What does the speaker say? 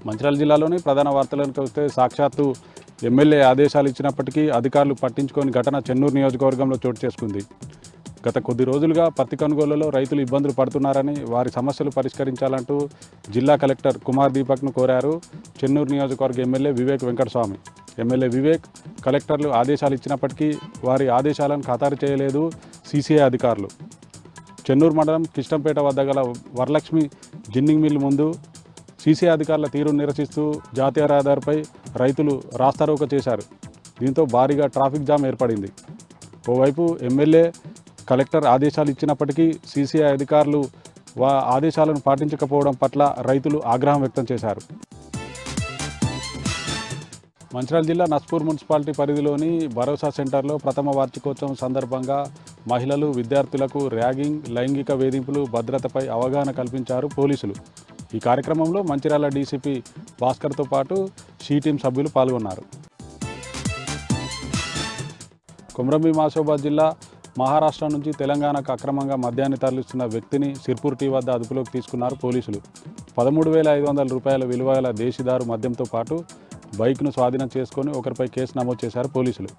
మంచిర్యాల జిల్లాలోని ప్రధాన వార్తలకు వస్తే సాక్షాత్తు ఎమ్మెల్యే ఆదేశాలు ఇచ్చినప్పటికీ అధికారులు పట్టించుకోని ఘటన చెన్నూరు నియోజకవర్గంలో చోటు చేసుకుంది. గత కొద్ది రోజులుగా పత్తి కొనుగోలులో రైతులు ఇబ్బందులు పడుతున్నారని, వారి సమస్యలు పరిష్కరించాలంటూ జిల్లా కలెక్టర్ కుమార్ దీపక్ను కోరారు చెన్నూరు నియోజకవర్గ ఎమ్మెల్యే వివేక్ వెంకటస్వామి. ఎమ్మెల్యే వివేక్ కలెక్టర్లు ఆదేశాలు ఇచ్చినప్పటికీ వారి ఆదేశాలను ఖాతరు చేయలేదు సీసీఐ అధికారులు. చెన్నూరు మండలం కిష్టంపేట వద్ద గల వరలక్ష్మి జిన్నింగ్ మిల్ ముందు సీసీఐ అధికారుల తీరును నిరసిస్తూ జాతీయ రహదారిపై రైతులు రాస్తారోకో చేశారు. దీంతో భారీగా ట్రాఫిక్ జామ్ ఏర్పడింది. ఓవైపు ఎమ్మెల్యే కలెక్టర్ ఆదేశాలు ఇచ్చినప్పటికీ సీసీఐ అధికారులు ఆదేశాలను పాటించకపోవడం పట్ల రైతులు ఆగ్రహం వ్యక్తం చేశారు. మంచిర్యాల జిల్లా నస్పూర్ మున్సిపాలిటీ పరిధిలోని భరోసా సెంటర్లో ప్రథమ వార్షికోత్సవం సందర్భంగా మహిళలు, విద్యార్థులకు ర్యాగింగ్, లైంగిక వేధింపులు, భద్రతపై అవగాహన కల్పించారు పోలీసులు. ఈ కార్యక్రమంలో మంచిర్యాల డీసీపీ భాస్కర్తో పాటు షీ టీం సభ్యులు పాల్గొన్నారు. కొమరంభీం ఆసిఫాబాద్ జిల్లా మహారాష్ట్ర నుంచి తెలంగాణకు అక్రమంగా మద్యాన్ని తరలిస్తున్న వ్యక్తిని సిర్పూర్ టీ వద్ద అదుపులోకి తీసుకున్నారు పోలీసులు. 13,500 రూపాయల విలువ గల దేశీదారు మద్యంతో పాటు బైక్ను స్వాధీనం చేసుకొని ఒకరిపై కేసు నమోదు చేశారు పోలీసులు.